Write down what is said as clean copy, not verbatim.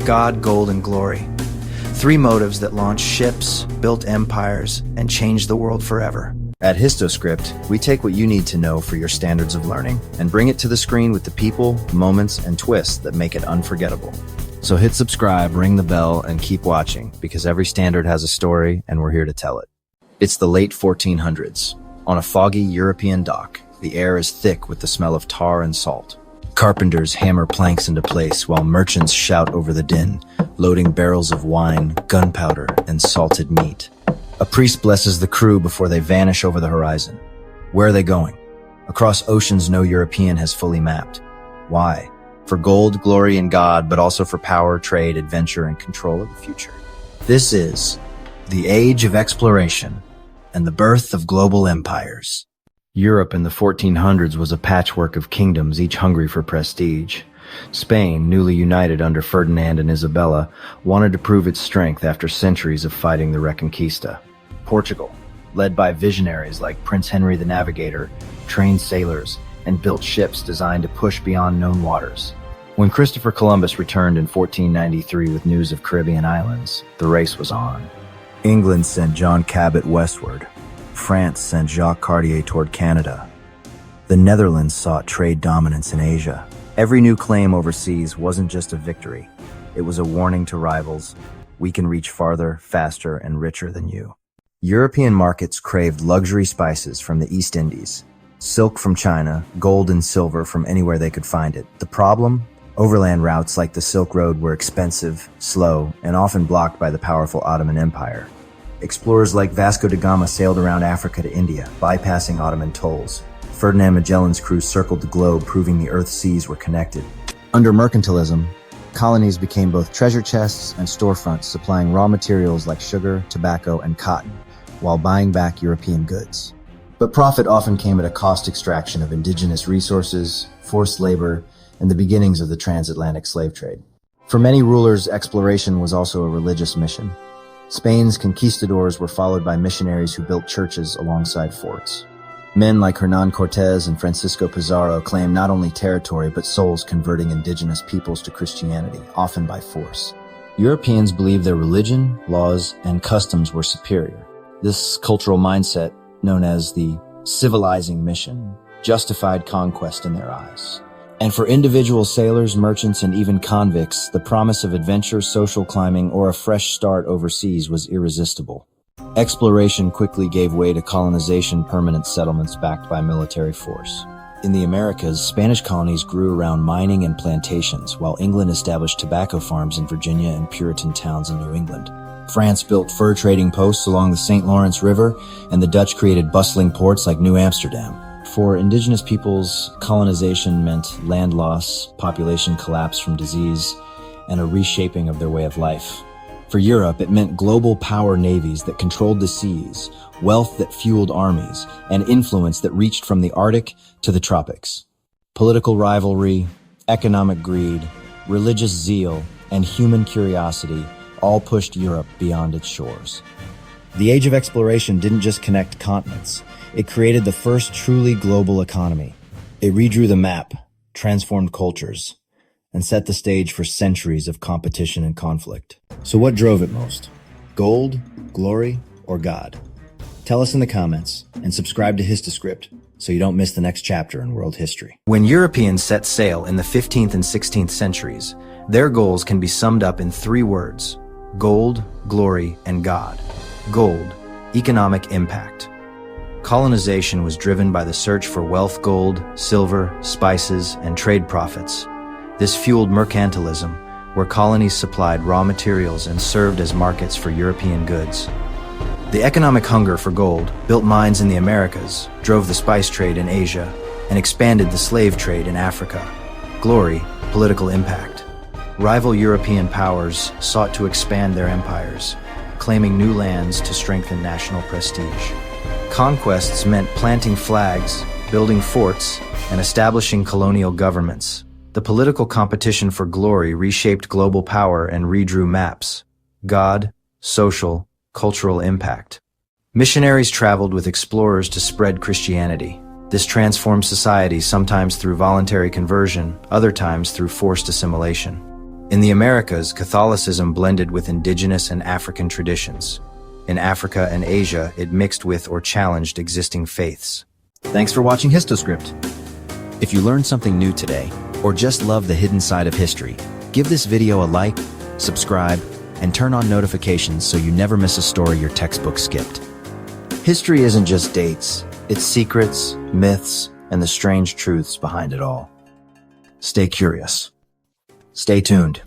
God, gold, and glory. Three motives that launched ships, built empires, and changed the world forever. At Histoscript, we take what you need to know for your standards of learning and bring it to the screen with the people, moments, and twists that make it unforgettable. So hit subscribe, ring the bell, and keep watching, because every standard has a story, and we're here to tell it. It's the late 1400s. On a foggy European dock, the air is thick with the smell of tar and salt. Carpenters hammer planks into place while merchants shout over the din, loading barrels of wine, gunpowder, and salted meat. A priest blesses the crew before they vanish over the horizon. Where are they going? Across oceans no European has fully mapped. Why? For gold, glory, and God, but also for power, trade, adventure, and control of the future. This is the age of exploration and the birth of global empires. Europe in the 1400s was a patchwork of kingdoms, each hungry for prestige. Spain, newly united under Ferdinand and Isabella, wanted to prove its strength after centuries of fighting the Reconquista. Portugal, led by visionaries like Prince Henry the Navigator, trained sailors and built ships designed to push beyond known waters. When Christopher Columbus returned in 1493 with news of Caribbean islands, the race was on. England sent John Cabot westward. France sent Jacques Cartier toward Canada. The Netherlands sought trade dominance in Asia. Every new claim overseas wasn't just a victory. It was a warning to rivals. We can reach farther, faster, and richer than you. European markets craved luxury spices from the East Indies, silk from China, gold and silver from anywhere they could find it. The problem? Overland routes like the Silk Road were expensive, slow, and often blocked by the powerful Ottoman Empire. Explorers like Vasco da Gama sailed around Africa to India, bypassing Ottoman tolls. Ferdinand Magellan's crew circled the globe, proving the Earth's seas were connected. Under mercantilism, colonies became both treasure chests and storefronts, supplying raw materials like sugar, tobacco, and cotton, while buying back European goods. But profit often came at a cost extraction of indigenous resources, forced labor, and the beginnings of the transatlantic slave trade. For many rulers, exploration was also a religious mission. Spain's conquistadors were followed by missionaries who built churches alongside forts. Men like Hernán Cortés and Francisco Pizarro claimed not only territory but souls, converting indigenous peoples to Christianity, often by force. Europeans believed their religion, laws, and customs were superior. This cultural mindset, known as the civilizing mission, justified conquest in their eyes. And for individual sailors, merchants, and even convicts, the promise of adventure, social climbing, or a fresh start overseas was irresistible. Exploration quickly gave way to colonization, permanent settlements backed by military force. In the Americas, Spanish colonies grew around mining and plantations, while England established tobacco farms in Virginia and Puritan towns in New England. France built fur trading posts along the St. Lawrence River, and the Dutch created bustling ports like New Amsterdam. For indigenous peoples, colonization meant land loss, population collapse from disease, and a reshaping of their way of life. For Europe, it meant global power navies that controlled the seas, wealth that fueled armies, and influence that reached from the Arctic to the tropics. Political rivalry, economic greed, religious zeal, and human curiosity all pushed Europe beyond its shores. The age of exploration didn't just connect continents. It created the first truly global economy. It redrew the map, transformed cultures, and set the stage for centuries of competition and conflict. So what drove it most? Gold, glory, or God? Tell us in the comments, and subscribe to Histoscript so you don't miss the next chapter in world history. When Europeans set sail in the 15th and 16th centuries, their goals can be summed up in three words: gold, glory, and God. Gold, economic impact. Colonization was driven by the search for wealth, gold, silver, spices, and trade profits. This fueled mercantilism, where colonies supplied raw materials and served as markets for European goods. The economic hunger for gold built mines in the Americas, drove the spice trade in Asia, and expanded the slave trade in Africa. Glory, political impact. Rival European powers sought to expand their empires, claiming new lands to strengthen national prestige. Conquests meant planting flags, building forts, and establishing colonial governments. The political competition for glory reshaped global power and redrew maps. God, social, cultural impact. Missionaries traveled with explorers to spread Christianity. This transformed society, sometimes through voluntary conversion, other times through forced assimilation. In the Americas, Catholicism blended with indigenous and African traditions. In Africa and Asia, it mixed with or challenged existing faiths. Thanks for watching Histoscript. If you learned something new today, or just love the hidden side of history, give this video a like, subscribe, and turn on notifications so you never miss a story your textbook skipped. History isn't just dates, it's secrets, myths, and the strange truths behind it all. Stay curious. Stay tuned.